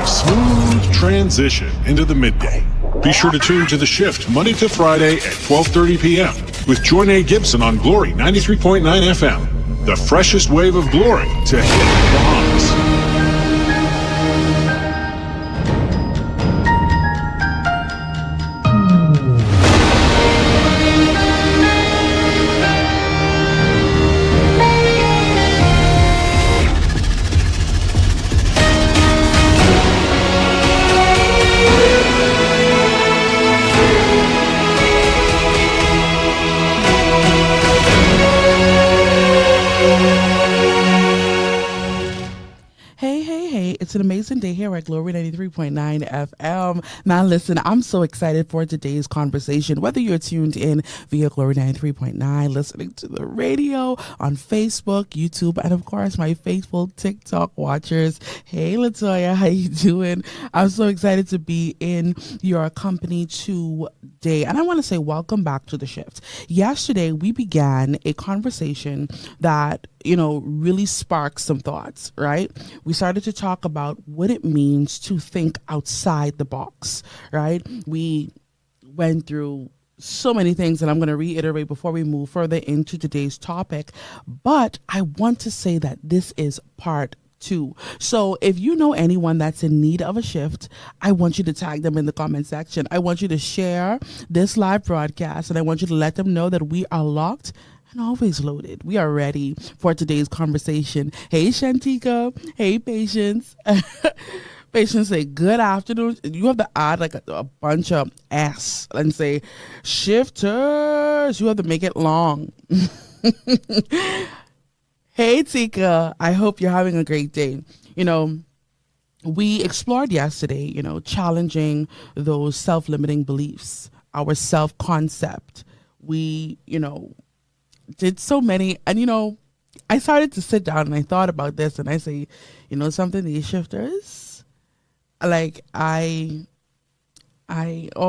smooth transition into the midday. Be sure to tune to The Shift Monday to Friday at 12:30 p.m. with Joinae Gibson on Glory 93.9 FM. The freshest wave of glory to hit the Bahamas. It's an amazing day here at Glory 93.9 FM. Now, listen, I'm so excited for today's conversation. Whether you're tuned in via Glory 93.9, listening to the radio, on Facebook, YouTube, and of course, my faithful TikTok watchers. Hey, Latoya, how you doing? I'm so excited to be in your company today. And I want to say welcome back to The Shift. Yesterday, we began a conversation that really sparked some thoughts, right? We started to talk about what it means to think outside the box, right? We went through so many things, and I'm going to reiterate before we move further into today's topic, but I want to say that this is part 2. So if you know anyone that's in need of a shift, I want you to tag them in the comment section. I want you to share this live broadcast, and I want you to let them know that we are locked and always loaded. We are ready for today's conversation. Hey, Shantika. Hey, Patience. Patience say, good afternoon. You have to add like a bunch of S and say, shifters. You have to make it long. Hey, Tika. I hope you're having a great day. We explored yesterday, challenging those self-limiting beliefs, our self-concept. We, did so many, and I started to sit down and I thought about this, and I say, something, these shifters, like oh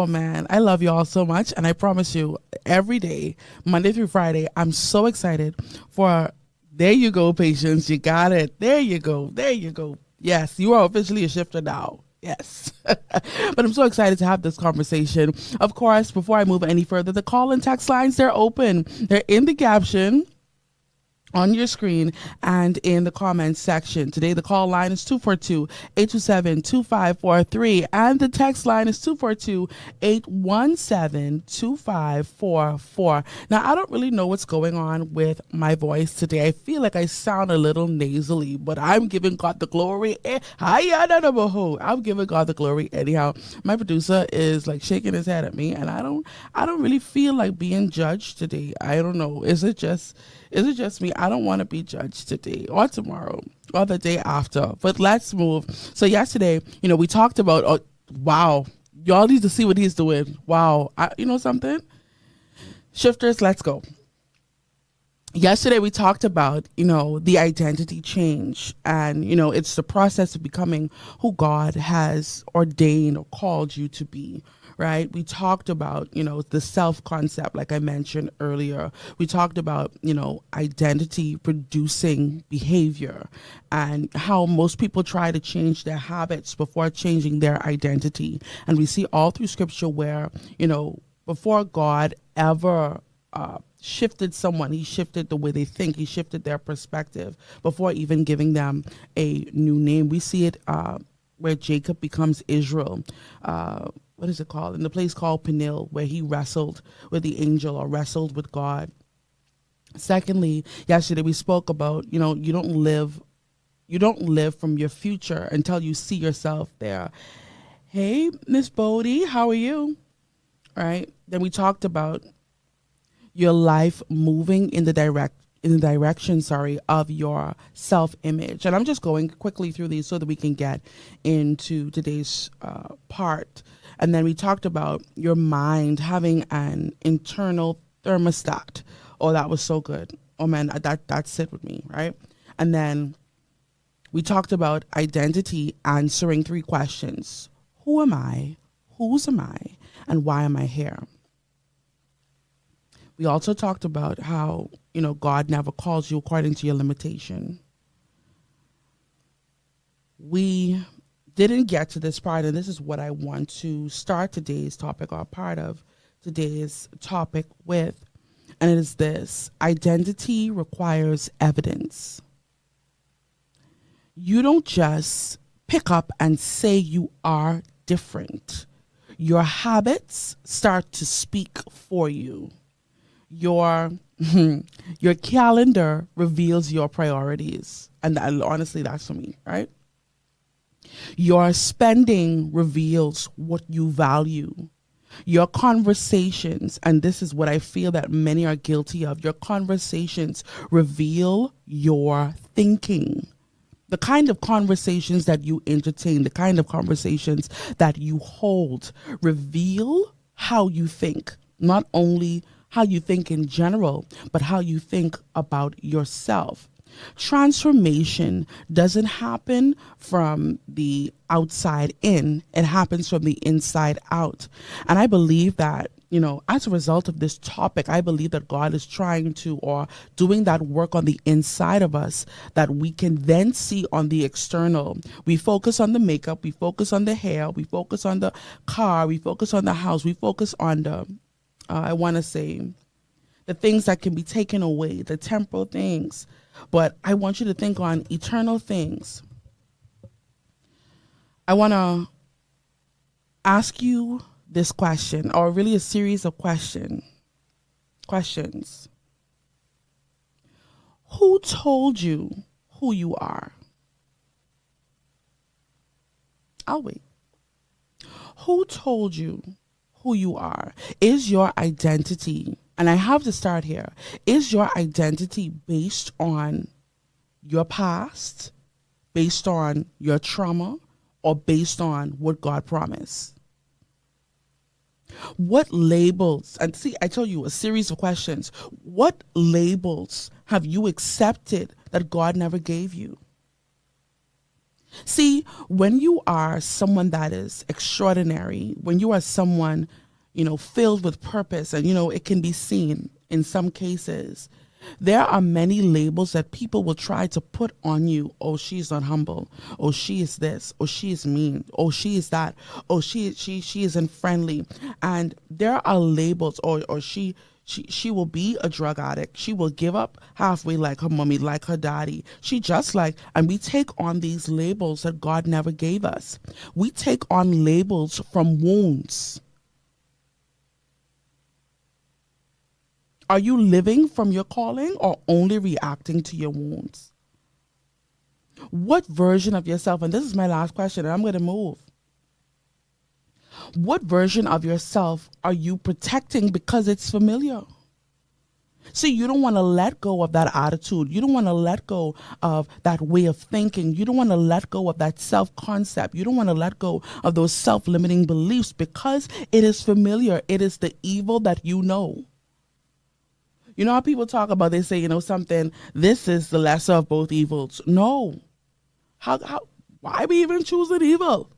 man, I love you all so much, and I promise you, every day, Monday through Friday, I'm so excited for, there you go, Patience, you got it, there you go, yes, you are officially a shifter now. Yes. But I'm so excited to have this conversation. Of course, before I move any further, the call and text lines, they're open. They're in the caption on your screen and in the comments section. Today, the call line is 242-827-2543 and the text line is 242-817-2544. Now, I don't really know what's going on with my voice today. I feel like I sound a little nasally, but I'm giving God the glory. I'm giving God the glory anyhow. My producer is like shaking his head at me, and I don't really feel like being judged today. I don't know. Is it just me? I don't want to be judged today or tomorrow or the day after. But let's move. So yesterday, we talked about, wow, y'all need to see what he's doing. Wow. Something? Shifters, let's go. Yesterday, we talked about, the identity change, and, it's the process of becoming who God has ordained or called you to be. Right? We talked about, the self-concept, like I mentioned earlier. We talked about, identity producing behavior and how most people try to change their habits before changing their identity. And we see all through scripture where, before God ever shifted someone, he shifted the way they think, he shifted their perspective before even giving them a new name. We see it where Jacob becomes Israel. What is it called? In the place called Peniel, where he wrestled with the angel or wrestled with God. Secondly, yesterday we spoke about, you don't live from your future until you see yourself there. Hey, Miss Bodie, how are you? All right. Then we talked about your life moving in the direction of your self-image. And I'm just going quickly through these so that we can get into today's part. And then we talked about your mind having an internal thermostat. Oh, that was so good. Oh man, that sit with me, right? And then we talked about identity, answering 3 questions. Who am I? Whose am I? And why am I here? We also talked about how, God never calls you according to your limitation. We didn't get to this part, and this is what I want to start today's topic, or part of today's topic with, and it is this: identity requires evidence. You don't just pick up and say you are different. Your habits start to speak for you. Your your calendar reveals your priorities, and honestly, that's for me, right? Your spending reveals what you value. Your conversations, and this is what I feel that many are guilty of, your conversations reveal your thinking. The kind of conversations that you entertain, the kind of conversations that you hold reveal how you think, not only how you think in general, but how you think about yourself. Transformation doesn't happen from the outside in, it happens from the inside out. And I believe that, as a result of this topic, I believe that God is trying to, or doing that work on the inside of us that we can then see on the external. We focus on the makeup, we focus on the hair, we focus on the car, we focus on the house, we focus on the, the things that can be taken away, the temporal things. But I want you to think on eternal things. I want to ask you this question, or really a series of questions. Who told you who you are? I'll wait. Who told you who you are? Is your identity, and I have to start here, is your identity based on your past, based on your trauma, or based on what God promised? What labels, and see, I told you a series of questions. What labels have you accepted that God never gave you? See, when you are someone that is extraordinary, when you are someone, filled with purpose, and, it can be seen in some cases, there are many labels that people will try to put on you. Oh, she's not humble. Oh, she is this. Oh, she is mean. Oh, she is that. Oh, she isn't friendly. And there are labels, or she will be a drug addict. She will give up halfway like her mommy, like her daddy. And we take on these labels that God never gave us. We take on labels from wounds. Are you living from your calling or only reacting to your wounds? What version of yourself, and this is my last question, and I'm going to move. What version of yourself are you protecting because it's familiar? See, you don't want to let go of that attitude. You don't want to let go of that way of thinking. You don't want to let go of that self-concept. You don't want to let go of those self-limiting beliefs because it is familiar. It is the evil that you know. You know how people talk about, they say, something, this is the lesser of both evils. No. Why we even choosing evil?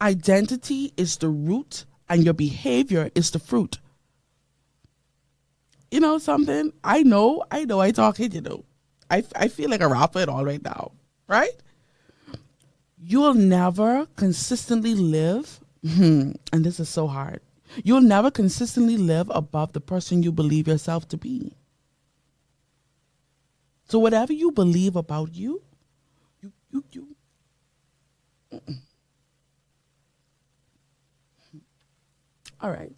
Identity is the root and your behavior is the fruit. You know something? I know I talk it, I feel like a rapper and all right now, right? You'll never consistently live, and this is so hard. You'll never consistently live above the person you believe yourself to be. So whatever you believe about you. All right.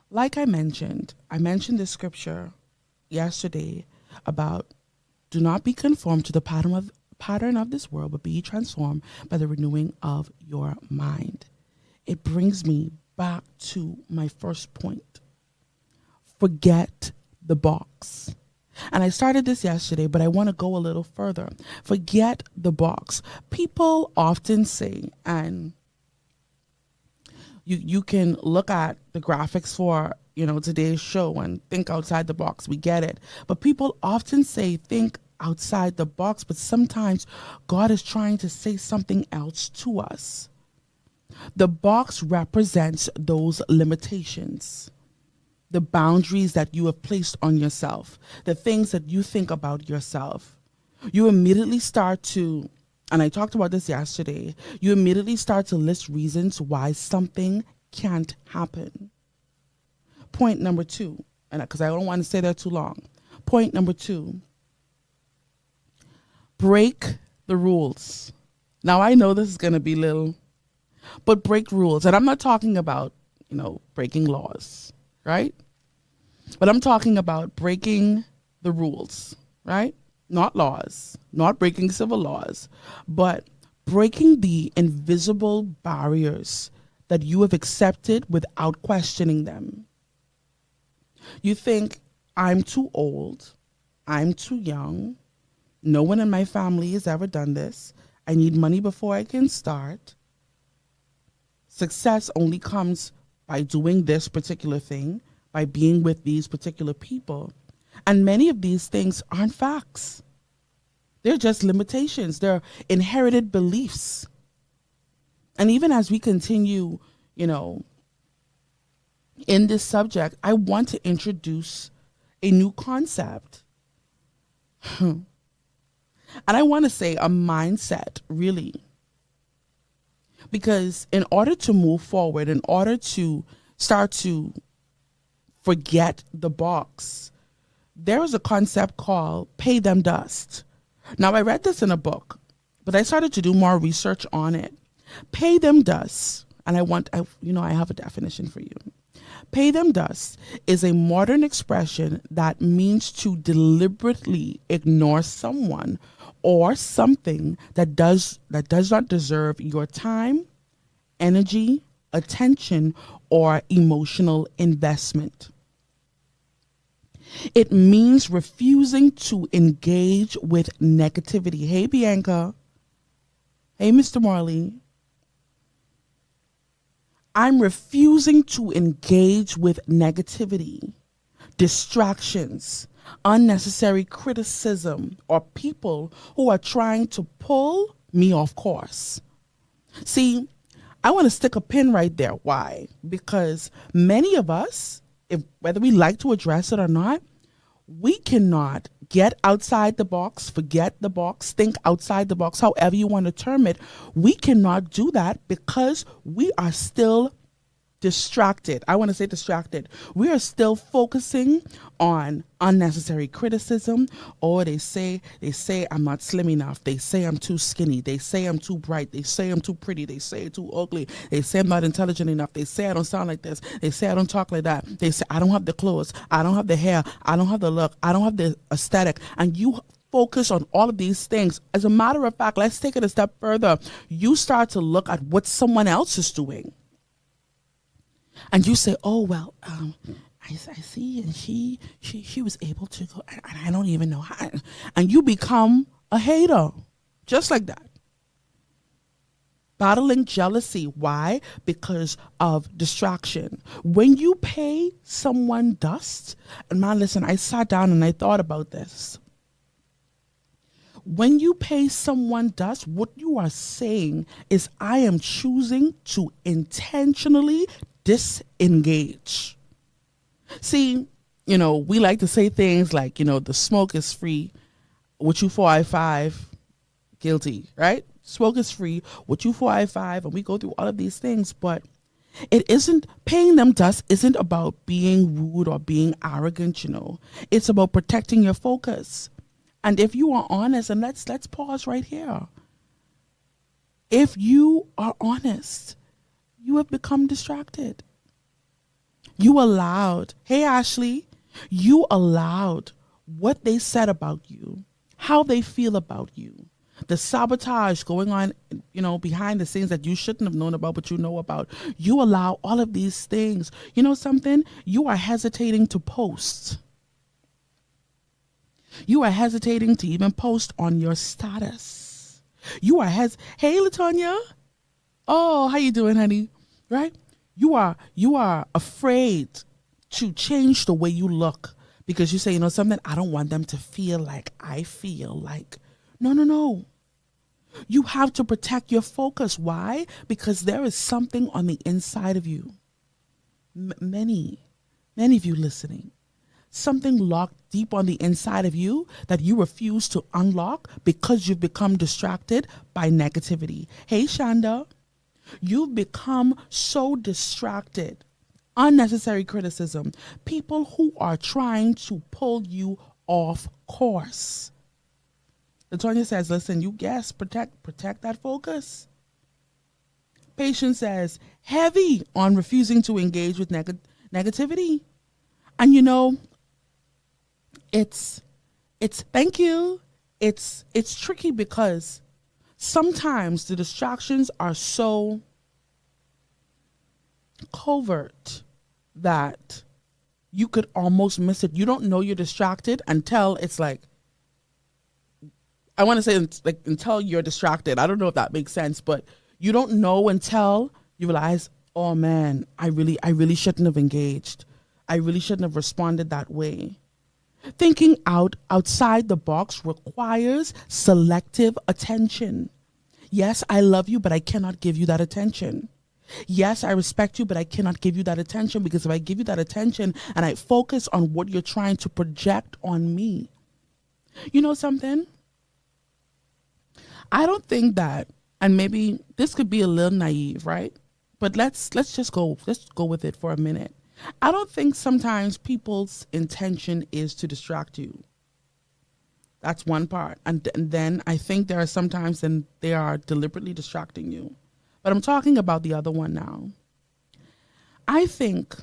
Like I mentioned this scripture yesterday about do not be conformed to the pattern of this world, but be transformed by the renewing of your mind. It brings me back to my first point. Forget the box. And I started this yesterday, but I want to go a little further. Forget the box. People often say, and you can look at the graphics for, today's show and think outside the box. We get it. But people often say, think outside the box, but sometimes God is trying to say something else to us. The box represents those limitations, the boundaries that you have placed on yourself, the things that you think about yourself. You immediately start to and I talked about this yesterday, you immediately start to list reasons why something can't happen. Point number 2, and because I don't want to stay there too long. Point number 2, break the rules. Now, I know this is going to be little, but break rules. And I'm not talking about, breaking laws, right? But I'm talking about breaking the rules, right? Not laws, not breaking civil laws, but breaking the invisible barriers that you have accepted without questioning them. You think, I'm too old, I'm too young, no one in my family has ever done this, I need money before I can start. Success only comes by doing this particular thing, by being with these particular people. And many of these things aren't facts. They're just limitations. They're inherited beliefs. And even as we continue, in this subject, I want to introduce a new concept. And I want to say a mindset, really. Because in order to move forward, in order to start to forget the box, there is a concept called pay them dust. Now, I read this in a book, but I started to do more research on it. Pay them dust, and I have a definition for you. Pay them dust is a modern expression that means to deliberately ignore someone or something that does not deserve your time, energy, attention, or emotional investment. It means refusing to engage with negativity. Hey, Bianca. Hey, Mr. Marley. I'm refusing to engage with negativity, distractions, unnecessary criticism, or people who are trying to pull me off course. See, I want to stick a pin right there. Why? Because many of us, whether we like to address it or not, we cannot get outside the box, forget the box, think outside the box, however you want to term it. We cannot do that because we are still distracted. I want to say distracted. We are still focusing on unnecessary criticism. Oh, they say I'm not slim enough. They say I'm too skinny. They say I'm too bright. They say I'm too pretty. They say I'm too ugly. They say I'm not intelligent enough. They say I don't sound like this. They say I don't talk like that. They say I don't have the clothes. I don't have the hair. I don't have the look. I don't have the aesthetic. And you focus on all of these things. As a matter of fact, let's take it a step further. You start to look at what someone else is doing. And you say, oh, well, I see, and she was able to go, and I don't even know how. And you become a hater, just like that. Battling jealousy. Why? Because of distraction. When you pay someone dust, and man, listen, I sat down and I thought about this. When you pay someone dust, what you are saying is, I am choosing to intentionally disengage. See, we like to say things like, the smoke is free. What you for, I five, guilty, right? Smoke is free. What you for, I five, and we go through all of these things, but it isn't, paying them dust isn't about being rude or being arrogant, It's about protecting your focus. And if you are honest, and let's pause right here. If you are honest, you have become distracted. You allowed, hey Ashley, you allowed what they said about you, how they feel about you, the sabotage going on, behind the scenes that you shouldn't have known about, but you know about. You allow all of these things. You know something? You are hesitating to post. You are hesitating to even post on your status. You are hey Latonya. Oh, how you doing, honey? Right? You are afraid to change the way you look because you say, something, I don't want them to feel like I feel like. No. You have to protect your focus. Why? Because there is something on the inside of you. Many of you listening, something locked deep on the inside of you that you refuse to unlock because you've become distracted by negativity. Hey, Shanda, you've become so distracted. Unnecessary criticism. People who are trying to pull you off course. Latonya says, listen, you guess, protect that focus. Patience says, heavy on refusing to engage with negativity. And you know, it's thank you. It's tricky because sometimes the distractions are so covert that you could almost miss it. You don't know you're distracted until it's like, I want to say like until you're distracted. I don't know if that makes sense, but you don't know until you realize, oh man, I really shouldn't have engaged. I really shouldn't have responded that way. Thinking outside the box requires selective attention. Yes, I love you, but I cannot give you that attention. Yes, I respect you, but I cannot give you that attention, because if I give you that attention and I focus on what you're trying to project on me, you know something? I don't think that, and maybe this could be a little naive, right? But let's go with it for a minute. I don't think sometimes people's intention is to distract you. That's one part. And then I think there are sometimes when they are deliberately distracting you. But I'm talking about the other one now. I think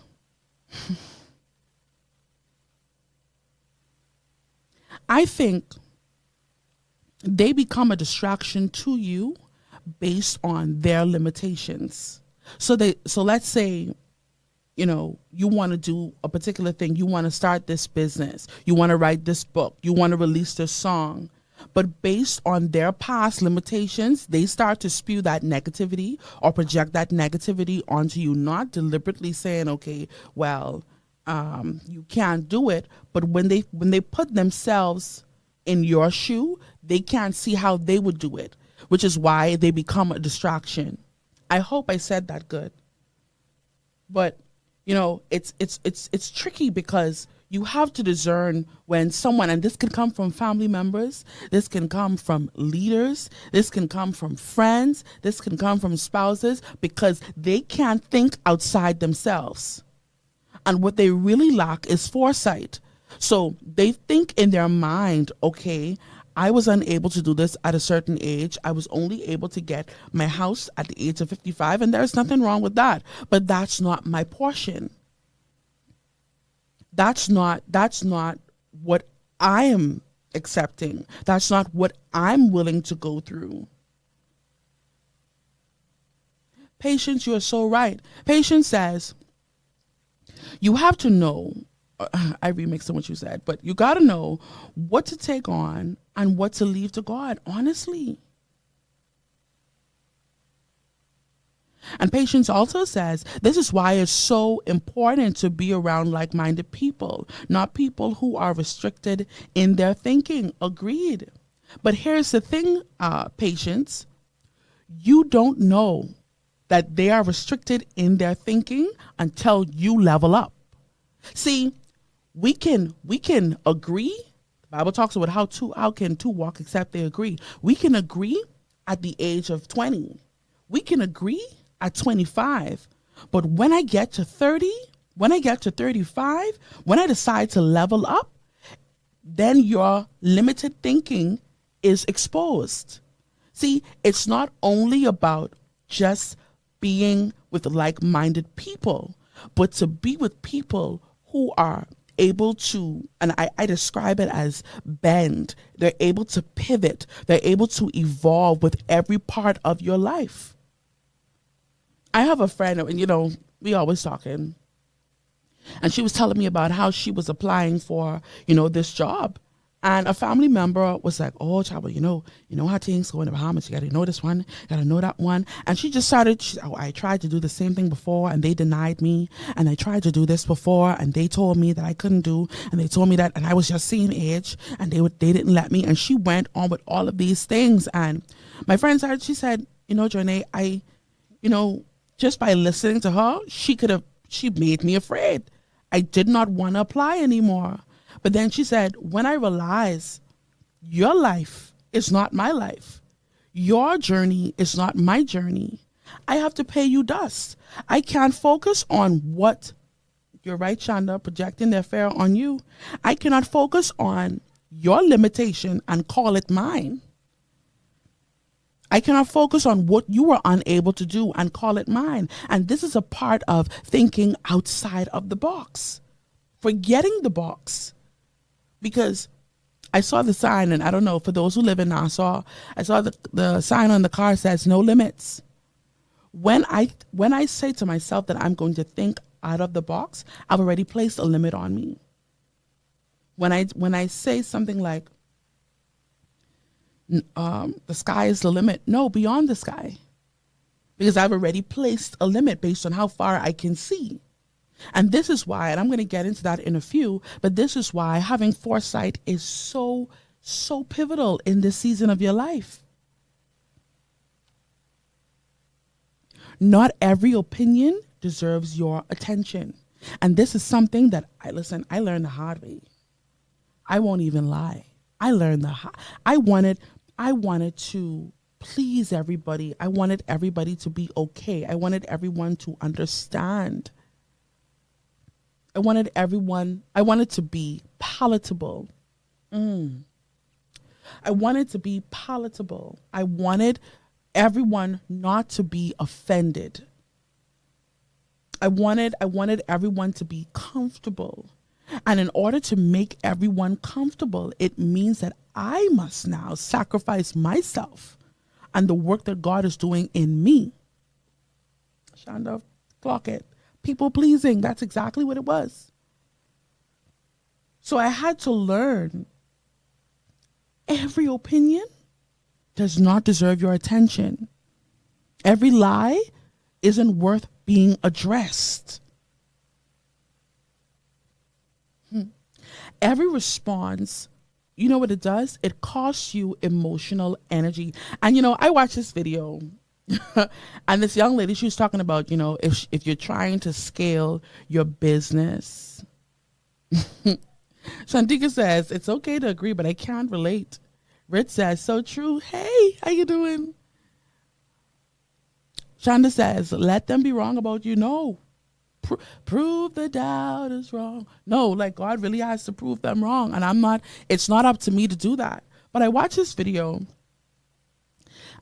they become a distraction to you based on their limitations. So let's say, you know, you want to do a particular thing. You want to start this business. You want to write this book. You want to release this song. But based on their past limitations, they start to spew that negativity or project that negativity onto you, not deliberately saying, okay, well, you can't do it. But when they put themselves in your shoe, they can't see how they would do it, which is why they become a distraction. I hope I said that good. But, you know, it's tricky because you have to discern when someone, and this can come from family members, this can come from leaders, this can come from friends, this can come from spouses, because they can't think outside themselves. And what they really lack is foresight. So they think in their mind, okay, I was unable to do this at a certain age. I was only able to get my house at the age of 55, and there's nothing wrong with that. But that's not my portion. That's not what I am accepting. That's not what I'm willing to go through. Patience, you're so right. Patience says, you have to know, I remixed what you said, but you got to know what to take on and what to leave to God, honestly. And Patience also says, this is why it's so important to be around like-minded people, not people who are restricted in their thinking. Agreed. But here's the thing, Patience. You don't know that they are restricted in their thinking until you level up. See, we can agree. The Bible talks about how can two walk except they agree. We can agree at the age of 20. We can agree at 25. But when I get to 30, when I get to 35, when I decide to level up, then your limited thinking is exposed. See, it's not only about just being with like-minded people, but to be with people who are able to, and I describe it as bend. They're able to pivot. They're able to evolve with every part of your life. I have a friend, and you know, we always talking, and she was telling me about how she was applying for, you know, this job. And a family member was like, oh, child, you know how things go in the Bahamas. You got to know this one, got to know that one. And she just started, I tried to do the same thing before and they denied me. And I tried to do this before and they told me that I couldn't do. And they told me that, and I was just same age and they didn't let me. And she went on with all of these things. And my friend started, she said, you know, Joinae, just by listening to her, she made me afraid. I did not want to apply anymore. But then she said, when I realized your life is not my life, your journey is not my journey, I have to pay you dust. I can't focus on what, you're right, Shonda, projecting their fear on you. I cannot focus on your limitation and call it mine. I cannot focus on what you were unable to do and call it mine. And this is a part of thinking outside of the box, forgetting the box. Because I saw the sign, and I don't know, for those who live in Nassau, I saw the sign on the car says no limits. When I say to myself that I'm going to think out of the box, I've already placed a limit on me. When I say something like, the sky is the limit. No, beyond the sky. Because I've already placed a limit based on how far I can see. And this is why, and I'm going to get into that in a few, but this is why having foresight is so pivotal in this season of your life. Not every opinion deserves your attention. And this is something that I learned the hard way. I won't even lie. I learned I wanted to please everybody. I wanted everybody to be okay. I wanted everyone to understand. I wanted to be palatable. I wanted to be palatable. I wanted everyone not to be offended. I wanted everyone to be comfortable. And in order to make everyone comfortable, it means that I must now sacrifice myself and the work that God is doing in me. Shonda, clock it. People pleasing, that's exactly what it was. So I had to learn every opinion does not deserve your attention. Every lie isn't worth being addressed. Every response, you know what it does? It costs you emotional energy. And, I watched this video and this young lady, she was talking about, if you're trying to scale your business. Shantika says, it's okay to agree, but I can't relate. Rich says, so true. Hey, how you doing? Shonda says, let them be wrong about you. No. Prove the doubt is wrong. No, like God really has to prove them wrong. And it's not up to me to do that. But I watched this video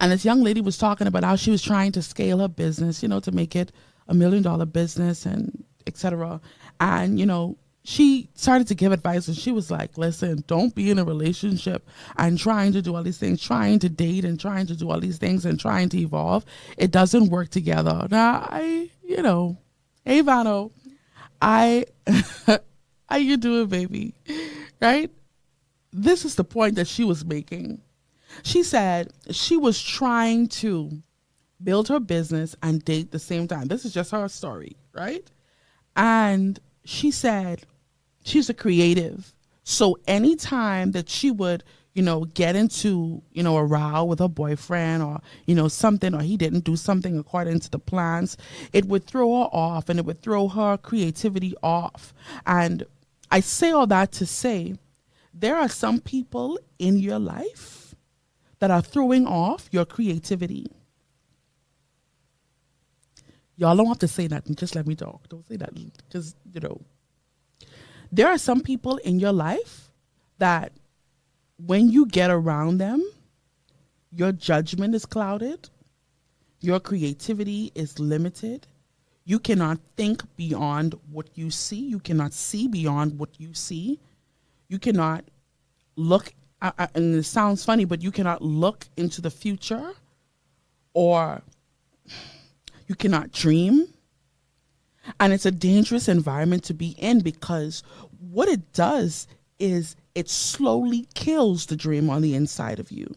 and this young lady was talking about how she was trying to scale her business, to make it $1 million business and etc. And, she started to give advice and she was like, listen, don't be in a relationship and trying to do all these things, trying to date and trying to do all these things and trying to evolve. It doesn't work together. Now, hey, Vano, how you doing, baby? Right? This is the point that she was making. She said she was trying to build her business and date at the same time. This is just her story, right? And she said she's a creative. So anytime that she would, get into, a row with her boyfriend or, something, or he didn't do something according to the plans, it would throw her off and it would throw her creativity off. And I say all that to say, there are some people in your life that are throwing off your creativity. Y'all don't have to say nothing. Just let me talk. Don't say nothing. Just, There are some people in your life that when you get around them, your judgment is clouded. Your creativity is limited. You cannot think beyond what you see. You cannot see beyond what you see. You cannot look, and it sounds funny, but you cannot look into the future, or you cannot dream. And it's a dangerous environment to be in, because what it does is it slowly kills the dream on the inside of you.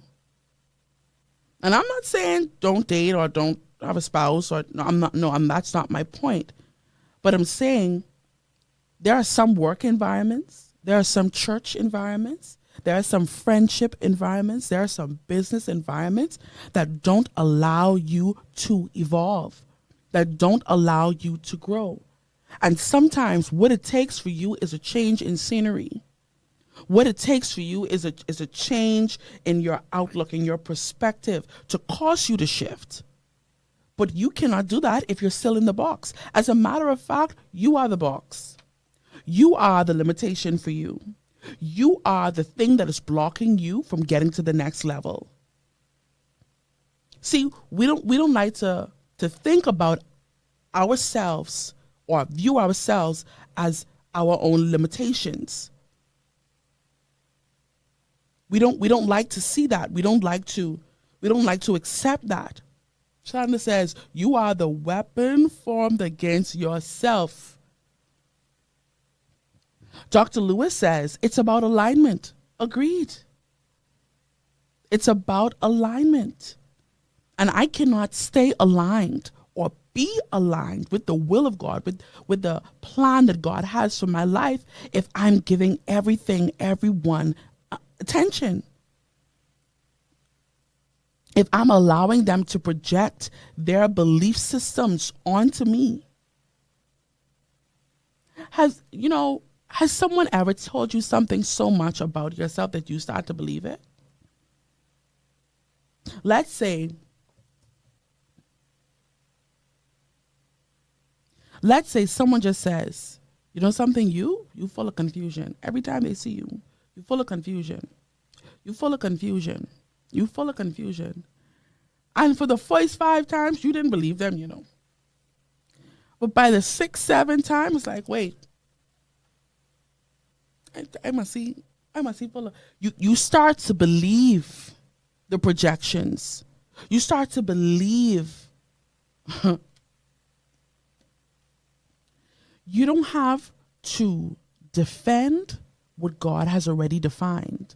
And I'm not saying don't date or don't have a spouse, or that's not my point. But I'm saying there are some work environments, there are some church environments, there are some friendship environments, there are some business environments that don't allow you to evolve, that don't allow you to grow. And sometimes what it takes for you is a change in scenery. What it takes for you is a change in your outlook, in your perspective to cause you to shift. But you cannot do that if you're still in the box. As a matter of fact, you are the box. You are the limitation for you. You are the thing that is blocking you from getting to the next level. See, we don't like to think about ourselves or view ourselves as our own limitations. We don't like to see that. We don't like to accept that. Chandler says, you are the weapon formed against yourself. Dr. Lewis says, it's about alignment. Agreed. It's about alignment. And I cannot stay aligned or be aligned with the will of God, with the plan that God has for my life, if I'm giving everything, everyone attention. If I'm allowing them to project their belief systems onto me. Has someone ever told you something so much about yourself that you start to believe it? Let's say someone just says, you know something, you full of confusion. Every time they see you, you're full of confusion. You're full of confusion. You're full of confusion. And for the first 5 times, you didn't believe them, But by the 6th, 7th time, it's like, wait, I must see full of, you start to believe the projections. You start to believe. You don't have to defend what God has already defined.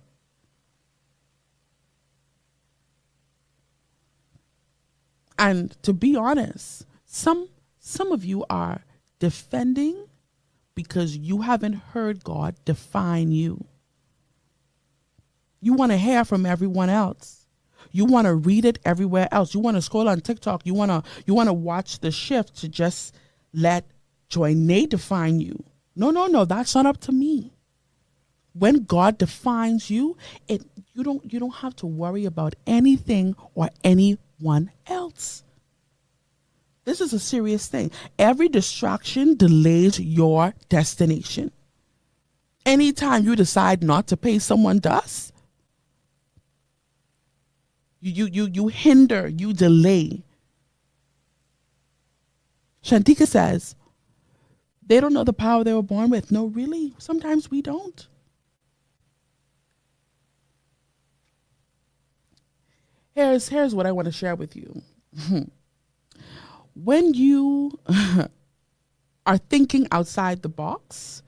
And to be honest, some of you are defending because you haven't heard God define you. You want to hear from everyone else. You want to read it everywhere else. You want to scroll on TikTok. You want to watch the shift to just let Joinae define you. No, that's not up to me. When God defines you, you don't have to worry about anything or anyone else. This is a serious thing. Every distraction delays your destination. Anytime you decide not to pay someone dust, you hinder, you delay. Shantika says, they don't know the power they were born with. No, really, sometimes we don't. Here's what I want to share with you. When you are thinking outside the box,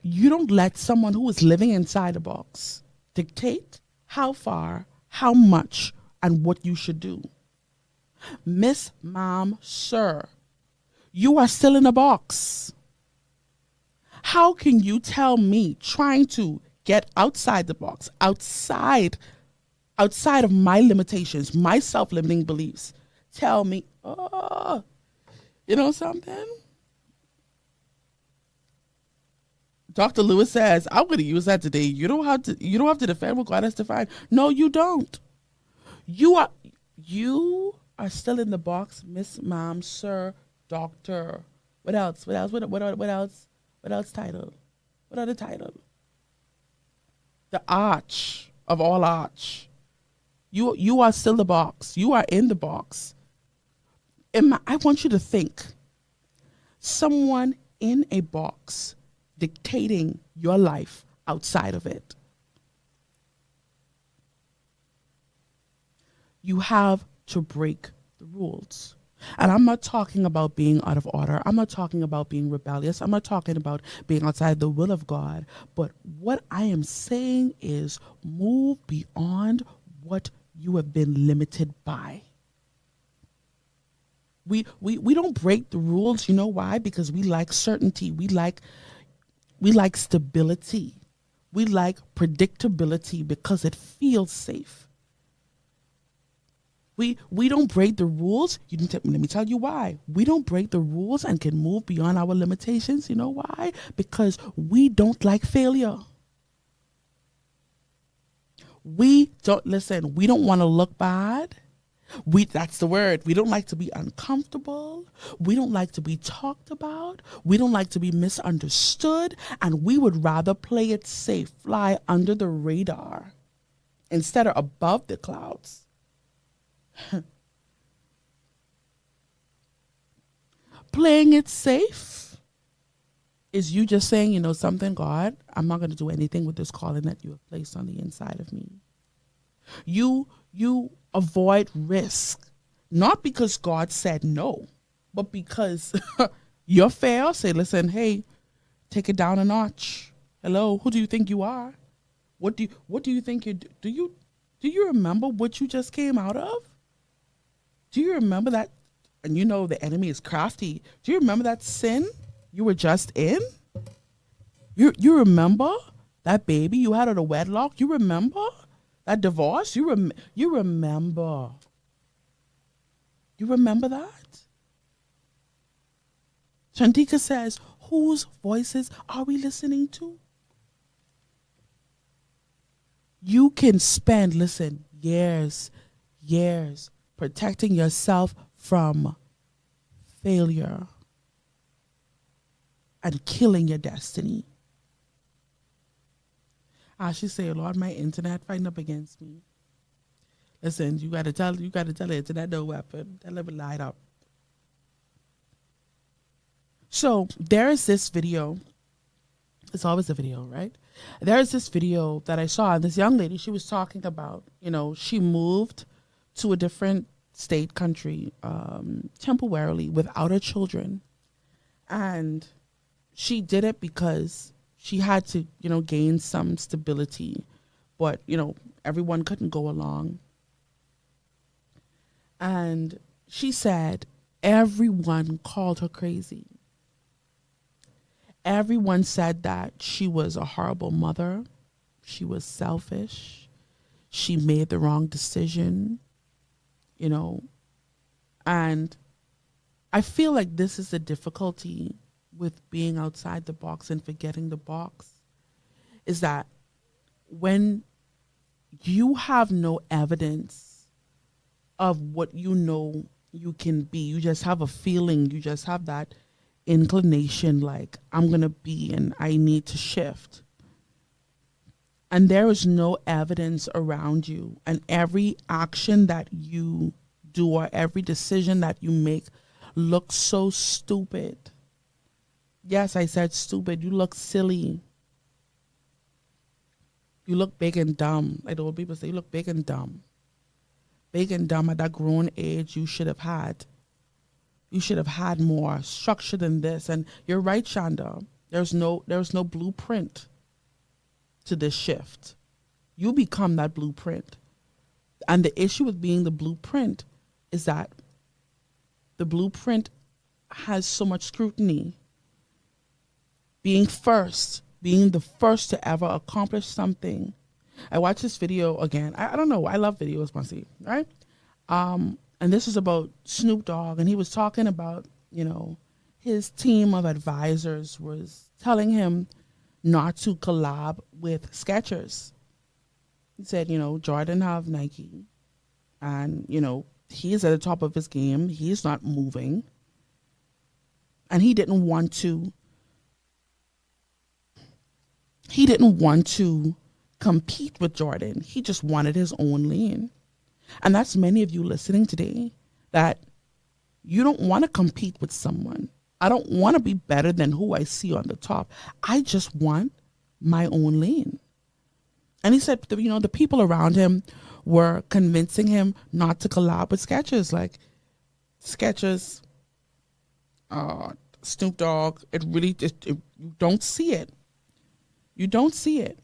you don't let someone who is living inside the box dictate how far, how much, and what you should do. Miss, ma'am, sir, you are still in a box. How can you tell me trying to get outside the box, outside of my limitations, my self-limiting beliefs, tell me, oh, you know something? Dr. Lewis says, I'm going to use that today. You don't have to defend what God has defined. No, you don't. You are still in the box, Miss, Mom, Sir, Doctor. What else? What else? What else? What else title? What other title? The arch of all arch. You are still the box. You are in the box. I want you to think. Someone in a box dictating your life outside of it. You have to break the rules. And I'm not talking about being out of order. I'm not talking about being rebellious. I'm not talking about being outside the will of God. But what I am saying is move beyond what you have been limited by. We don't break the rules. You know why? Because we like certainty. We like stability. We like predictability because it feels safe. We don't break the rules. Let me tell you why. We don't break the rules and can move beyond our limitations. You know why? Because we don't like failure. We don't listen. We don't want to look bad. That's the word. We don't like to be uncomfortable. We don't like to be talked about. We don't like to be misunderstood. And we would rather play it safe, fly under the radar instead of above the clouds. Playing it safe is you just saying, you know something, God, I'm not going to do anything with this calling that you have placed on the inside of me. You avoid risk, not because God said no, but because you're fair. Say, listen, hey, take it down a notch. Hello, who do you think you are? What do you think you do? Do you remember what you just came out of? Do you remember that? And you know the enemy is crafty. Do you remember that sin you were just in? You remember that baby you had at a wedlock? You remember that divorce? You remember. You remember that? Shantika says, whose voices are we listening to? You can spend, listen, years protecting yourself from failure and killing your destiny. She say, Lord, my internet fighting up against me. Listen, you gotta tell the internet no weapon. Tell them light up. So there is this video. It's always a video, right? There is this video that I saw, and this young lady, she was talking about, she moved to a different state, country, temporarily without her children. And she did it because she had to, gain some stability. But, everyone couldn't go along. And she said everyone called her crazy. Everyone said that she was a horrible mother. She was selfish. She made the wrong decision, And I feel like this is the difficulty with being outside the box and forgetting the box, is that when you have no evidence of what you can be, you just have a feeling, you just have that inclination, like, I'm going to be and I need to shift. And there is no evidence around you. And every action that you do or every decision that you make looks so stupid. Yes, I said stupid. You look silly. You look big and dumb. Like the old people say, you look big and dumb. Big and dumb at that grown age you should have had. You should have had more structure than this. And you're right, Shonda. There's no blueprint to this shift. You become that blueprint. And the issue with being the blueprint is that the blueprint has so much scrutiny. Being the first to ever accomplish something. I watched this video again. I don't know. I love videos, Muncie, right? And this was about Snoop Dogg, and he was talking about, his team of advisors was telling him not to collab with Skechers. He said, Jordan have Nike, and, he's at the top of his game. He's not moving. And he didn't want to compete with Jordan. He just wanted his own lane. And that's many of you listening today, that you don't want to compete with someone. I don't want to be better than who I see on the top. I just want my own lane. And he said, the people around him were convincing him not to collab with Skechers. Like, Skechers, Snoop Dogg, you don't see it. You don't see it.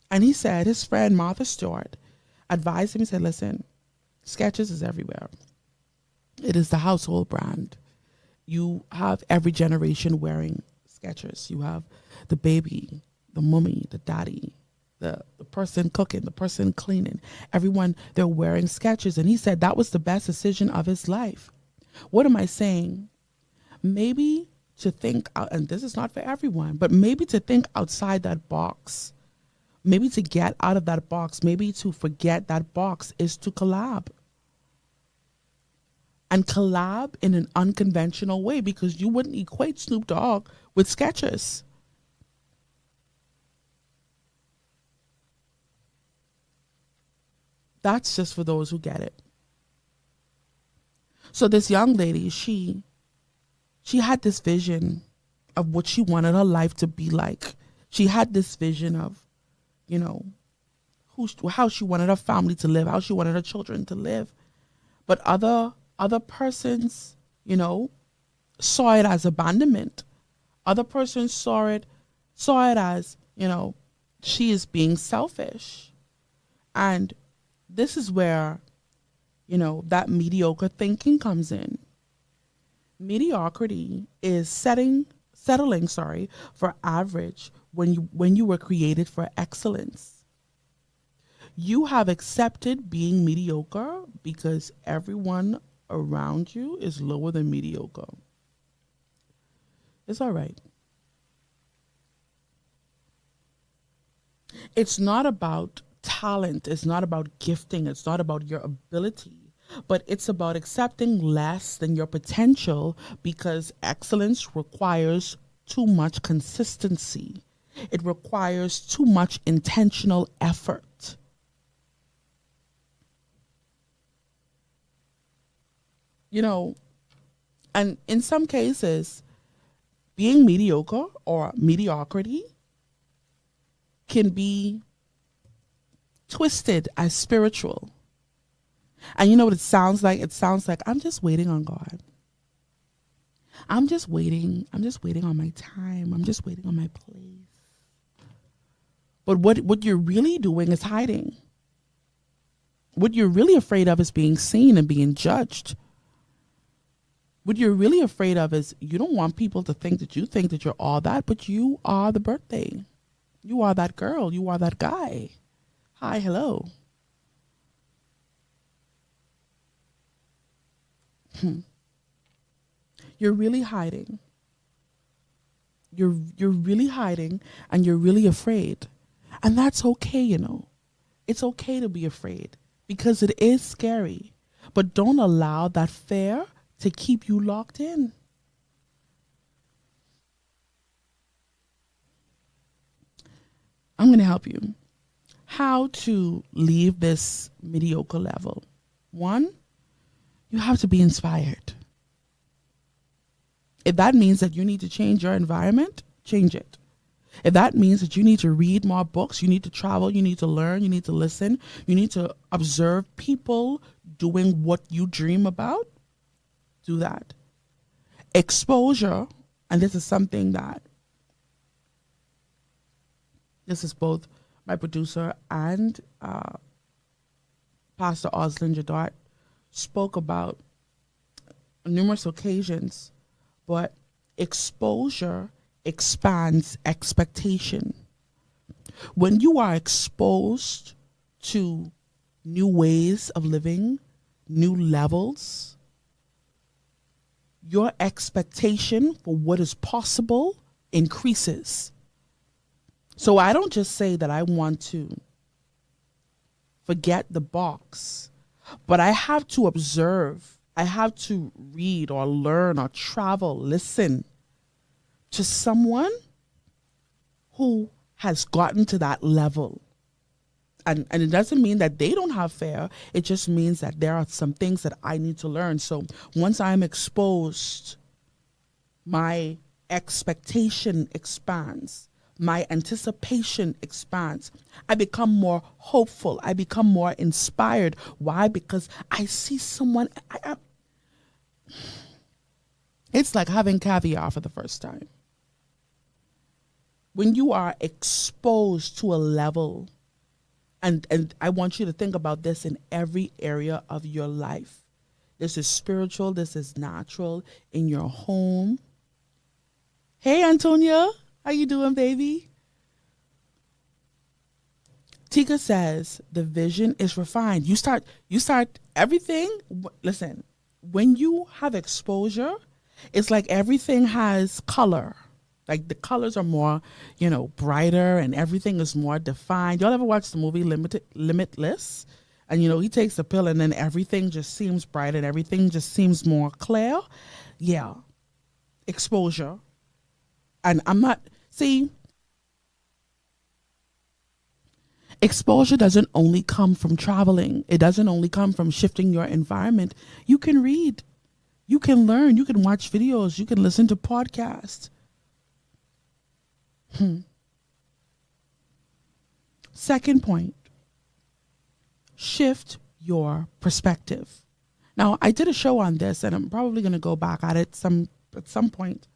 And he said his friend Martha Stewart advised him. He said, listen, Skechers is everywhere. It is the household brand. You have every generation wearing Skechers. You have the baby, the mommy, the daddy. the person cooking, the person cleaning, everyone, they're wearing Skechers. And he said that was the best decision of his life. What am I saying? Maybe to think out, and this is not for everyone, but maybe to think outside that box, maybe to get out of that box, maybe to forget that box is to collab. And collab in an unconventional way, because you wouldn't equate Snoop Dogg with Skechers. That's just for those who get it. So this young lady, she had this vision of what she wanted her life to be like. She had this vision of, you know, how she wanted her family to live, how she wanted her children to live. But other persons, you know, saw it as abandonment. Other persons saw it as, you know, she is being selfish. And this is where, you know, that mediocre thinking comes in. Mediocrity is settling for average when you were created for excellence. You have accepted being mediocre because everyone around you is lower than mediocre. It's all right. It's not about talent. It's not about gifting. It's not about your ability, but it's about accepting less than your potential, because excellence requires too much consistency. It requires too much intentional effort. You know, and in some cases, being mediocre or mediocrity can be twisted as spiritual. And you know what it sounds like? It sounds like, I'm just waiting on God. I'm just waiting on my time. I'm just waiting on my place. But what you're really doing is hiding. What you're really afraid of is being seen and being judged. What you're really afraid of is you don't want people to think that you think that you're all that, but you are the birthday. You are that girl. You are that guy. Hi, hello. You're really hiding. You're really hiding, and you're really afraid. And that's okay, you know. It's okay to be afraid because it is scary. But don't allow that fear to keep you locked in. I'm going to help you. How to leave this mediocre level. One, you have to be inspired. If that means that you need to change your environment, change it. If that means that you need to read more books, you need to travel, you need to learn, you need to listen, you need to observe people doing what you dream about, do that. Exposure, and this is something that this is both my producer and Pastor Oslin Jadot spoke about on numerous occasions, but exposure expands expectation. When you are exposed to new ways of living, new levels, your expectation for what is possible increases. So I don't just say that I want to forget the box, but I have to observe. I have to read or learn or travel, listen to someone who has gotten to that level. And it doesn't mean that they don't have fear. It just means that there are some things that I need to learn. So once I'm exposed, my expectation expands. My anticipation expands. I become more hopeful. I become more inspired. Why? Because I see someone. It's like having caviar for the first time. When you are exposed to a level, and I want you to think about this in every area of your life. This is spiritual. This is natural. In your home. Hey, Antonia. How you doing, baby? Tika says the vision is refined. You start everything. Listen, when you have exposure, it's like everything has color. Like the colors are more, brighter and everything is more defined. Y'all ever watch the movie Limitless? And he takes a pill and then everything just seems bright and everything just seems more clear. Yeah. Exposure. And exposure doesn't only come from traveling. It doesn't only come from shifting your environment. You can read, you can learn, you can watch videos, you can listen to podcasts. Second point, shift your perspective. Now, I did a show on this and I'm probably going to go back at it at some point.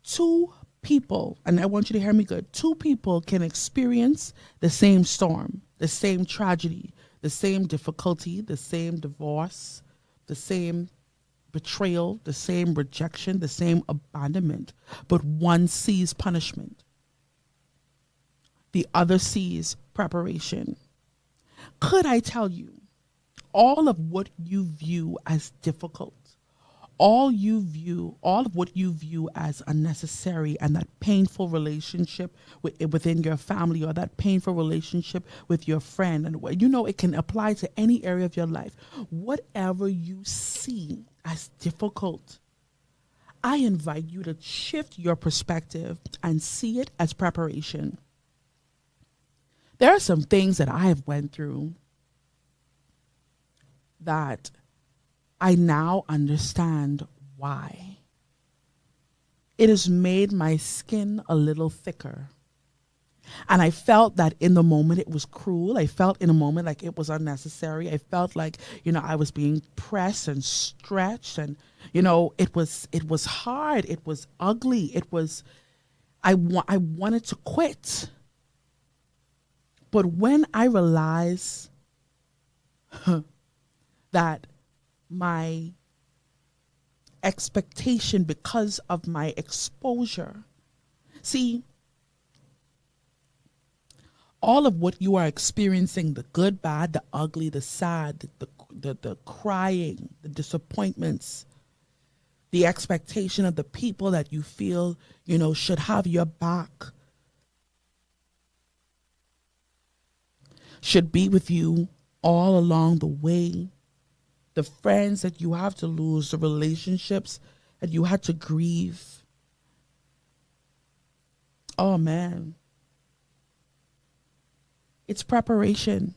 Two people, and I want you to hear me good, two people can experience the same storm, the same tragedy, the same difficulty, the same divorce, the same betrayal, the same rejection, the same abandonment, but one sees punishment. The other sees preparation. Could I tell you, all of what you view as difficult, all of what you view as unnecessary, and that painful relationship within your family, or that painful relationship with your friend, and it can apply to any area of your life. Whatever you see as difficult, I invite you to shift your perspective and see it as preparation. There are some things that I have went through that I now understand why. It has made my skin a little thicker. And I felt that in the moment it was cruel. I felt in a moment like it was unnecessary. I felt like, I was being pressed and stretched, and, it was hard. It was ugly. I wanted to quit. But when I realized that my expectation, because of my exposure, see, all of what you are experiencing, the good, bad, the ugly, the sad, the crying, the disappointments, the expectation of the people that you feel, should have your back, should be with you all along the way, the friends that you have to lose, the relationships that you had to grieve. Oh man. It's preparation.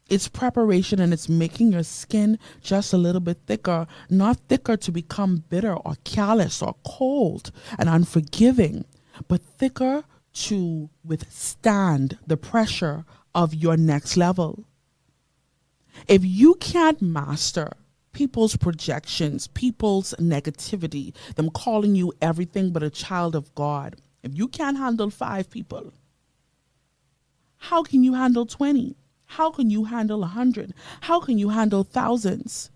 It's preparation, and it's making your skin just a little bit thicker, not thicker to become bitter or callous or cold and unforgiving, but thicker to withstand the pressure of your next level. If you can't master people's projections, people's negativity, them calling you everything but a child of God, if you can't handle 5 people, how can you handle 20? How can you handle 100? How can you handle thousands?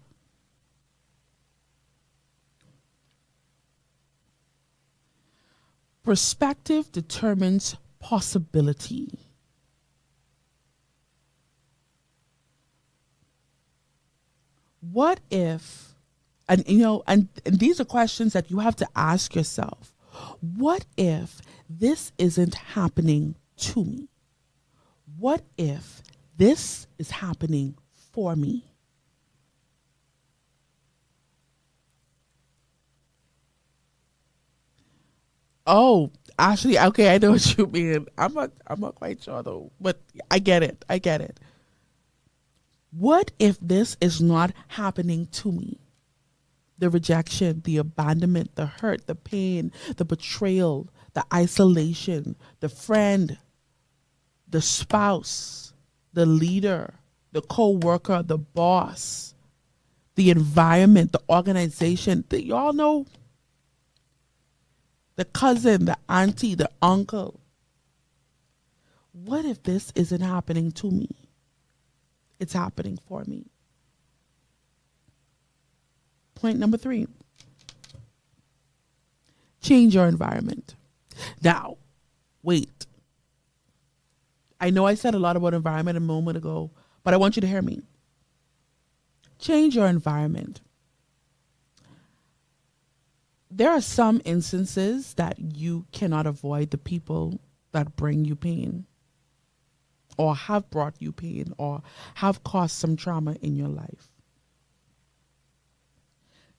Perspective determines possibility. What if, and these are questions that you have to ask yourself. What if this isn't happening to me? What if this is happening for me? Oh, actually, okay, I know what you mean. I'm not quite sure though, but I get it. I get it. What if this is not happening to me? The rejection, the abandonment, the hurt, the pain, the betrayal, the isolation, the friend, the spouse, the leader, the co-worker, the boss, the environment, the organization. Y'all know, the cousin, the auntie, the uncle. What if this isn't happening to me? It's happening for me. Point number 3. Change your environment. Now, wait. I know I said a lot about environment a moment ago, but I want you to hear me. Change your environment. There are some instances that you cannot avoid the people that bring you pain or have brought you pain or have caused some trauma in your life.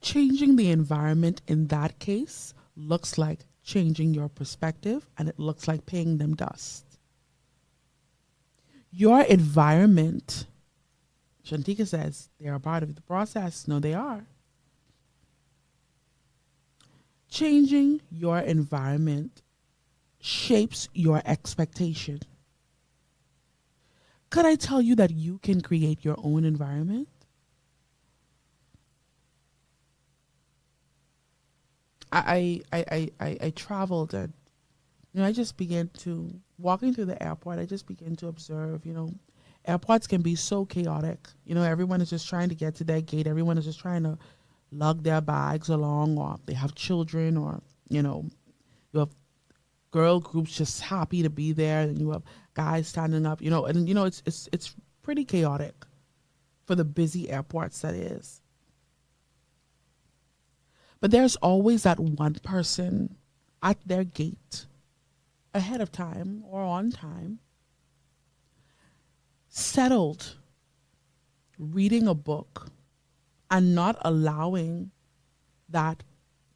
Changing the environment in that case looks like changing your perspective, and it looks like paying them dust. Your environment, Shantika says, they are part of the process. No, they are. Changing your environment shapes your expectation. Could I tell you that you can create your own environment? I traveled, and I just began to walking through the airport. I just began to observe. Airports can be so chaotic. Everyone is just trying to get to their gate. Everyone is just trying to lug their bags along, or they have children, or you have girl groups just happy to be there, and you have guys standing up. It's pretty chaotic for the busy airports that is. But there's always that one person at their gate ahead of time or on time, settled, reading a book and not allowing that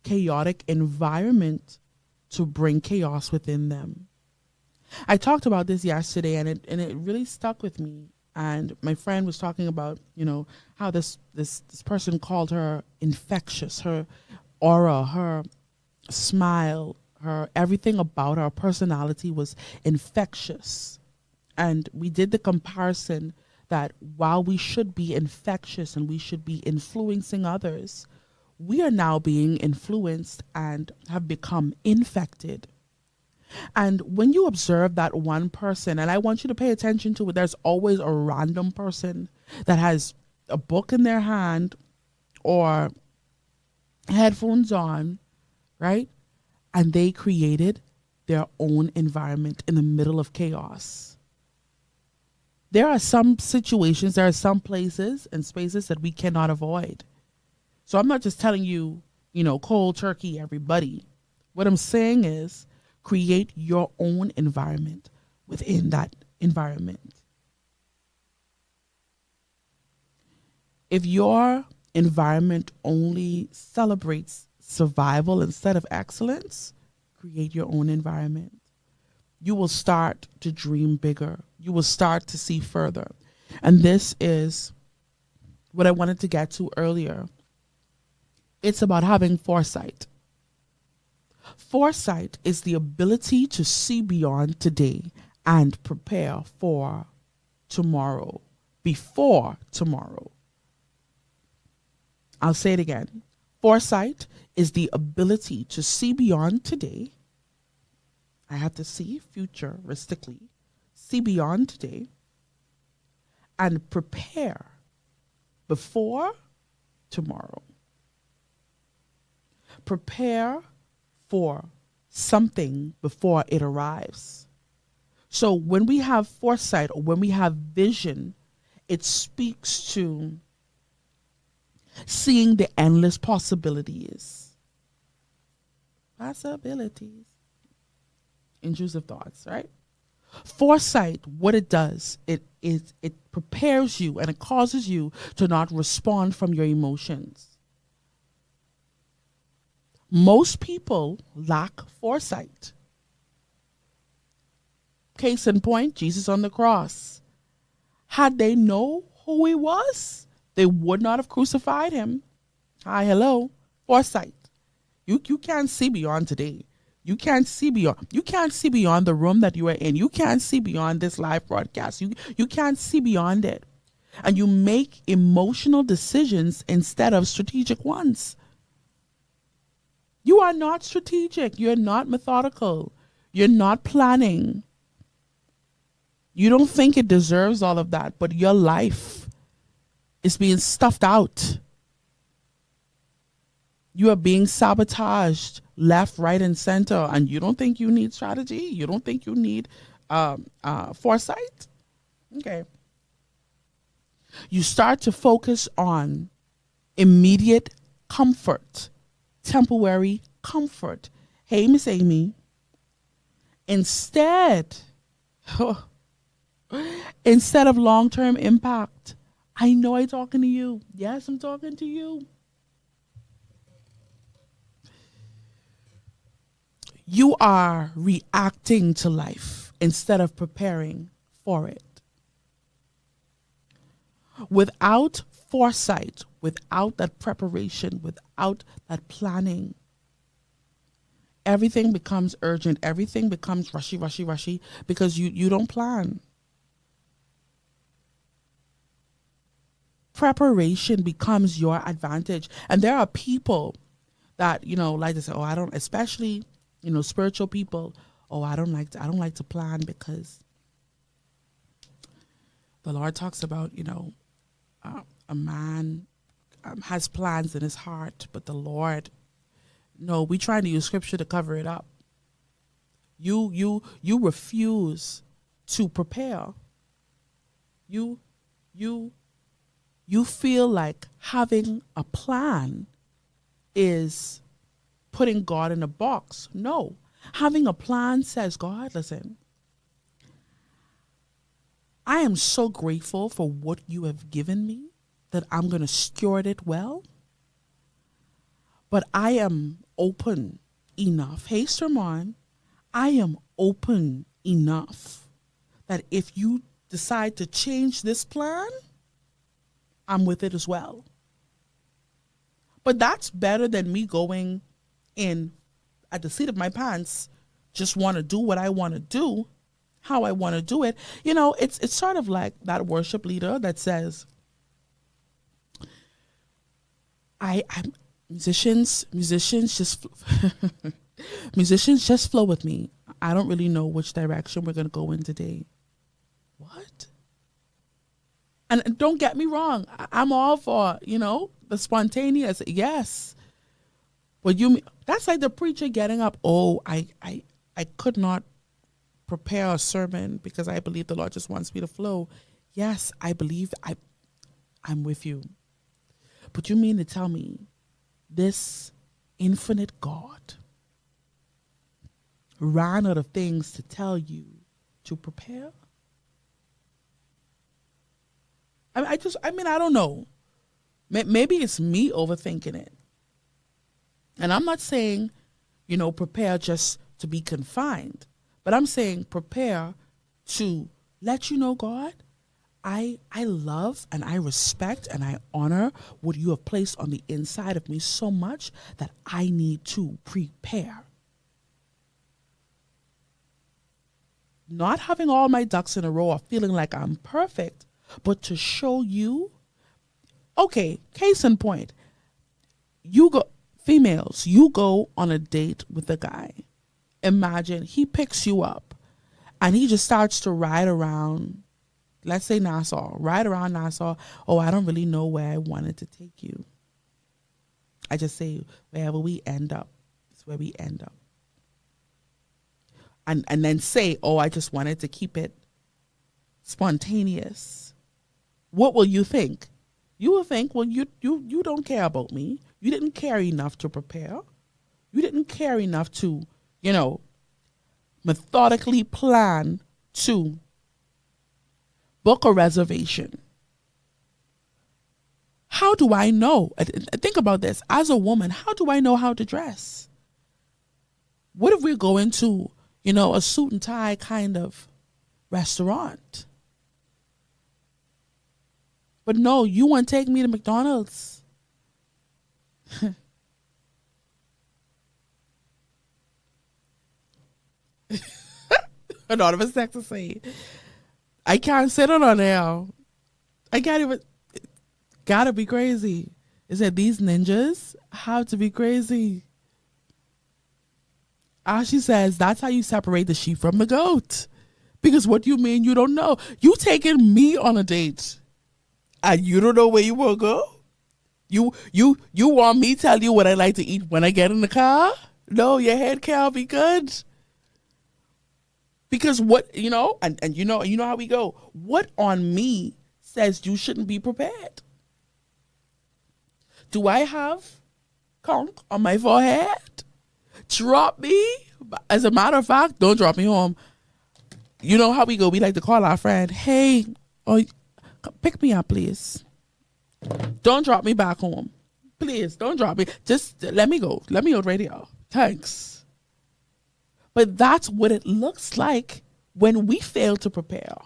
chaotic environment to bring chaos within them. I talked about this yesterday, and it really stuck with me. And my friend was talking about, how this person called her infectious, her aura, her smile, her everything about her personality was infectious. And we did the comparison that while we should be infectious and we should be influencing others, we are now being influenced and have become infected. And when you observe that one person, and I want you to pay attention to it, there's always a random person that has a book in their hand or headphones on, right? And they created their own environment in the middle of chaos. There are some situations, there are some places and spaces that we cannot avoid. So I'm not just telling you, cold turkey, everybody. What I'm saying is create your own environment within that environment. If your environment only celebrates survival instead of excellence, create your own environment. You will start to dream bigger. You will start to see further. And this is what I wanted to get to earlier. It's about having foresight. Foresight is the ability to see beyond today and prepare for tomorrow, before tomorrow. I'll say it again. Foresight is the ability to see beyond today. I have to see futuristically, see beyond today, and prepare before tomorrow. Prepare for something before it arrives. So when we have foresight or when we have vision, it speaks to seeing the endless possibilities. Intrusive thoughts, right? Foresight, what it does, it prepares you and it causes you to not respond from your emotions. Most people lack foresight. Case in point, Jesus on the cross. Had they known who he was, they would not have crucified him. Hi, hello, foresight. You can't see beyond today. You can't see beyond the room that you are in. You can't see beyond this live broadcast. You can't see beyond it. And you make emotional decisions instead of strategic ones. You are not strategic. You're not methodical. You're not planning. You don't think it deserves all of that, but your life is being stuffed out. You are being sabotaged left, right, and center, and you don't think you need strategy? You don't think you need foresight. Okay. You start to focus on immediate comfort, temporary comfort. Hey, Miss Amy, instead, instead of long-term impact. I know I'm talking to you. Yes, I'm talking to you. You are reacting to life instead of preparing for it. Without foresight, without that preparation, without that planning, everything becomes urgent. Everything becomes rushy because you don't plan. Preparation becomes your advantage. And there are people that, like to say, oh, I don't, especially, spiritual people, oh, I don't like to plan because the Lord talks about, a man has plans in his heart, but the Lord, no, we trying to use scripture to cover it up. You refuse to prepare. You feel like having a plan is putting God in a box. No, having a plan says, God, listen, I am so grateful for what you have given me that I'm going to steward it well. But I am open enough. Hey, Sermon, I am open enough that if you decide to change this plan, I'm with it as well. But that's better than me going in at the seat of my pants, just want to do what I want to do, how I want to do it. It's sort of like that worship leader that says, I'm musicians just musicians just flow with me. I don't really know which direction we're going to go in today. What? And don't get me wrong, I'm all for, the spontaneous. Yes. But that's like the preacher getting up. Oh, I could not prepare a sermon because I believe the Lord just wants me to flow. Yes, I believe I'm with you. But you mean to tell me this infinite God ran out of things to tell you to prepare? I don't know. Maybe it's me overthinking it. And I'm not saying, prepare just to be confined. But I'm saying prepare to let you know, God, I love and I respect and I honor what you have placed on the inside of me so much that I need to prepare. Not having all my ducks in a row or feeling like I'm perfect, but to show you, okay, case in point, females, you go on a date with a guy. Imagine he picks you up and he just starts to ride around, let's say Nassau, ride around Nassau. Oh, I don't really know where I wanted to take you. I just say, wherever we end up, it's where we end up. And then say, oh, I just wanted to keep it spontaneous. What will you think? You will think, well, you don't care about me. You didn't care enough to prepare. You didn't care enough to, methodically plan to book a reservation. How do I know? Think about this. As a woman, how do I know how to dress? What if we're going to, a suit and tie kind of restaurant? But no, you want to take me to McDonald's. Anonymous text to say, I can't sit on now. I can't even. Gotta be crazy. It said these ninjas have to be crazy. She says that's how you separate the sheep from the goat. Because what do you mean you don't know? You taking me on a date and you don't know where you will go? You want me to tell you what I like to eat when I get in the car? No, your head can't be good. Because what, and you know how we go. What on me says you shouldn't be prepared? Do I have conch on my forehead? Drop me? As a matter of fact, don't drop me home. You know how we go. We like to call our friend, hey, pick me up, please. Don't drop me back home. Please, don't drop me. Just let me go. Let me out right here. Thanks. But that's what it looks like when we fail to prepare.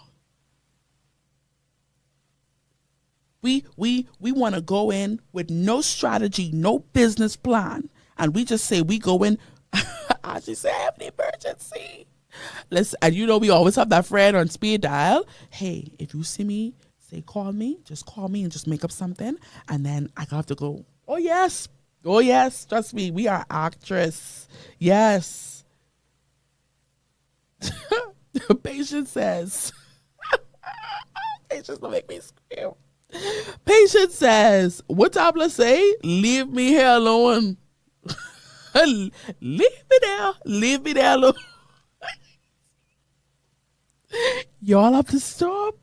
We want to go in with no strategy, no business plan. And we just say we go in, I just say I have an emergency. And we always have that friend on speed dial. Hey, if you see me, say call me. Just call me and just make up something. And then I have to go, oh yes. Trust me, we are actress. Yes. Patience says, Patience will make me scream. Patience says, what Tabla say? Leave me here alone. Leave me there alone. Y'all have to stop.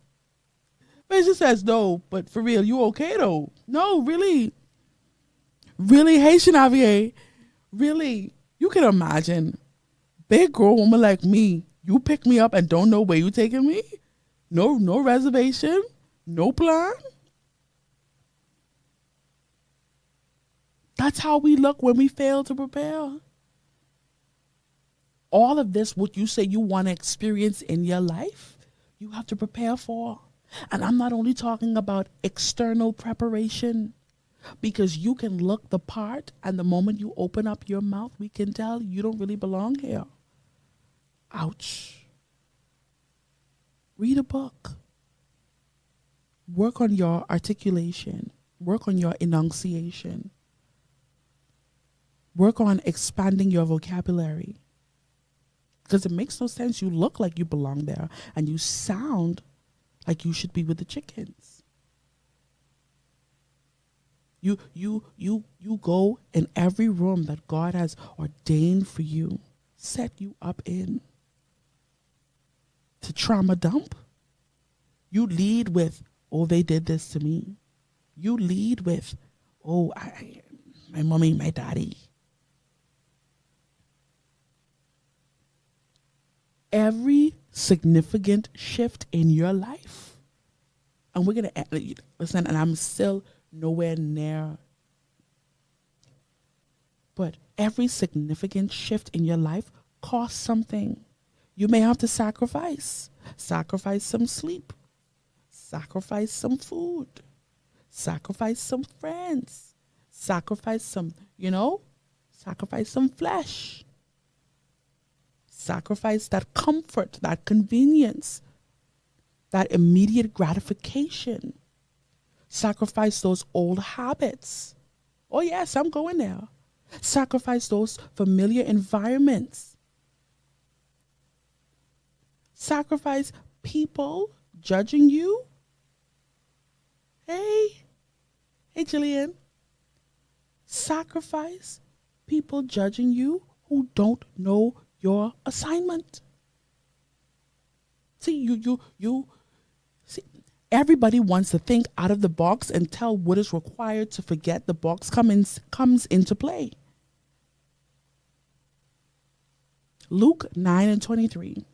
Patience says, no, but for real, you okay though? No, really. Really, Haitian Javier. Really, you can imagine. Big grown woman like me, you pick me up and don't know where you taking me? No reservation? No plan? That's how we look when we fail to prepare. All of this, what you say you want to experience in your life, you have to prepare for. And I'm not only talking about external preparation, because you can look the part and the moment you open up your mouth, we can tell you don't really belong here. Ouch. Read a book. Work on your articulation. Work on your enunciation. Work on expanding your vocabulary. Because it makes no sense. You look like you belong there and you sound like you should be with the chickens. You go in every room that God has ordained for you, set you up in, to trauma dump. You lead with, oh, they did this to me. You lead with, oh, my mommy, my daddy. Every significant shift in your life, and we're going to, listen, and I'm still nowhere near, but every significant shift in your life costs something. You may have to sacrifice some sleep, sacrifice some food, sacrifice some friends, sacrifice some, sacrifice some flesh, sacrifice that comfort, that convenience, that immediate gratification, sacrifice those old habits. Oh yes, I'm going there. Sacrifice those familiar environments. Sacrifice people judging you. Hey Jillian. Sacrifice people judging you who don't know your assignment. See, see, everybody wants to think out of the box and tell what is required to forget the box comes into play. Luke 9:23.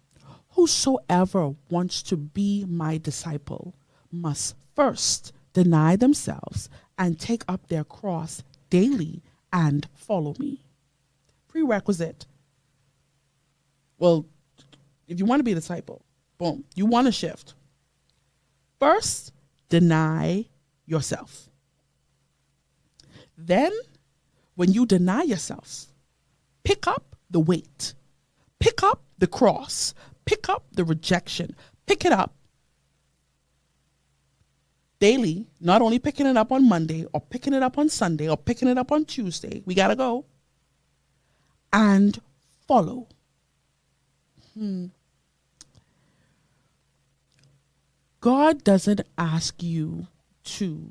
Whosoever wants to be my disciple must first deny themselves and take up their cross daily and follow me. Prerequisite. Well, if you want to be a disciple, boom, you want to shift. First, deny yourself. Then, when you deny yourself, pick up the weight, pick up the cross, pick up the rejection, pick it up daily, not only picking it up on Monday or picking it up on Sunday or picking it up on Tuesday. We got to go. And follow. God doesn't ask you to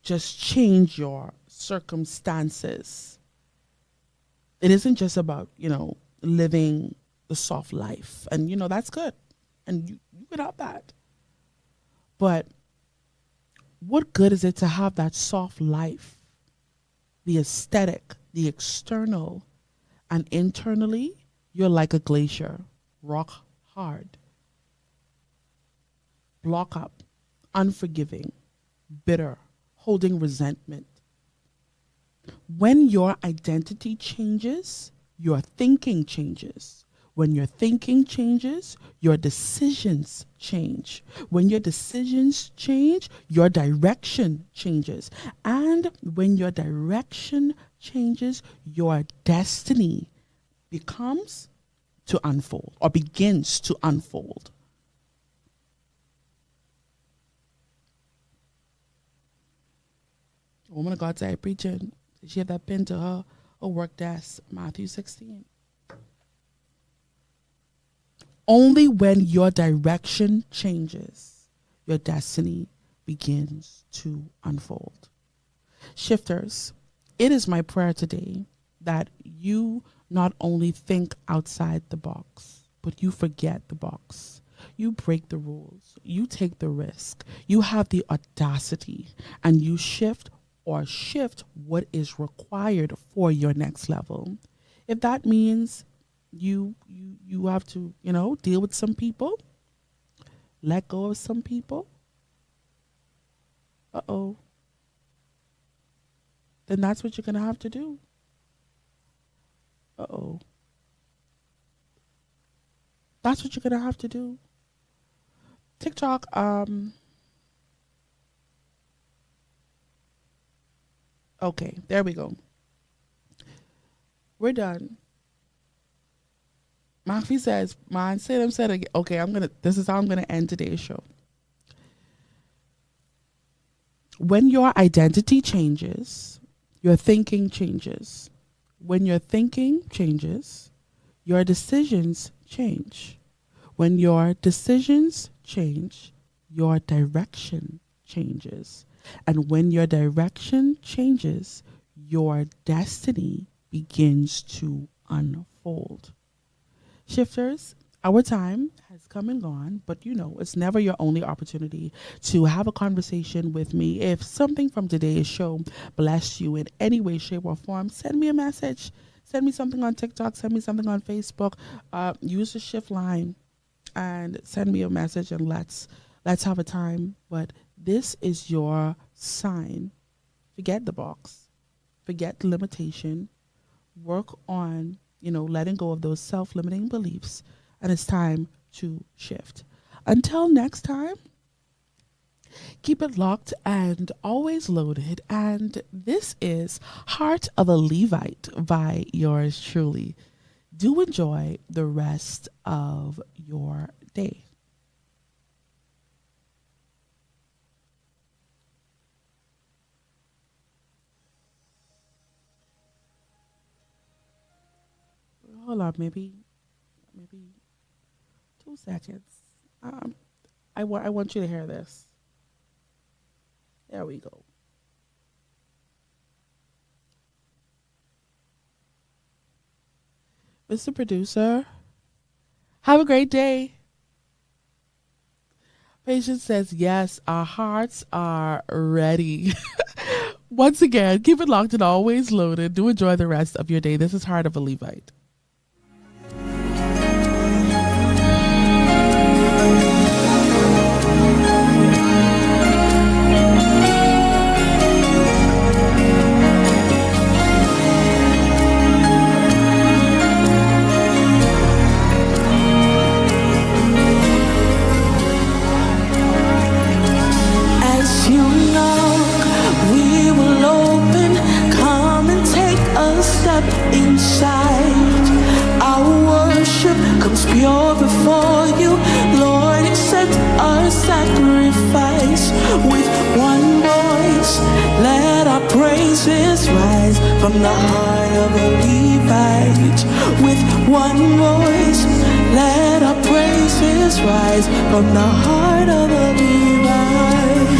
just change your circumstances. It isn't just about, living the soft life. And, that's good. And you can have that. But what good is it to have that soft life, the aesthetic, the external, and internally, you're like a glacier, rock hard, block up, unforgiving, bitter, holding resentment. When your identity changes, your thinking changes. When your thinking changes, your decisions change. When your decisions change, your direction changes. And when your direction changes, your destiny becomes to unfold or begins to unfold. A woman of God said, preaching, she had that pin to her work desk, Matthew 16. Only when your direction changes, your destiny begins to unfold. Shifters, it is my prayer today that you not only think outside the box, but you forget the box. You break the rules. You take the risk. You have the audacity, and you shift what is required for your next level. If that means you have to, deal with some people, let go of some people, then that's what you're going to have to do. That's what you're going to have to do. TikTok, okay, there we go. We're done. Mafi says, man, say them said again. Okay, this is how I'm gonna end today's show. When your identity changes, your thinking changes. When your thinking changes, your decisions change. When your decisions change, your direction changes. And when your direction changes, your destiny begins to unfold. Shifters, our time has come and gone, but it's never your only opportunity to have a conversation with me. If something from today's show blessed you in any way, shape, or form, send me a message. Send me something on TikTok. Send me something on Facebook. Use the shift line and send me a message, and let's have a time. But this is your sign. Forget the box. Forget the limitation. Work on letting go of those self-limiting beliefs, and it's time to shift. Until next time, keep it locked and always loaded. And this is Heart of a Levite by yours truly. Do enjoy the rest of your day. Hold on, maybe 2 seconds. I want you to hear this. There we go. Mr. Producer, have a great day. Patience says, yes, our hearts are ready. Once again, keep it locked and always loaded. Do enjoy the rest of your day. This is Heart of a Levite. Inside, our worship comes pure before you, Lord. Accept our sacrifice. With one voice, let our praises rise from the heart of a Levite. With one voice, let our praises rise from the heart of a Levite.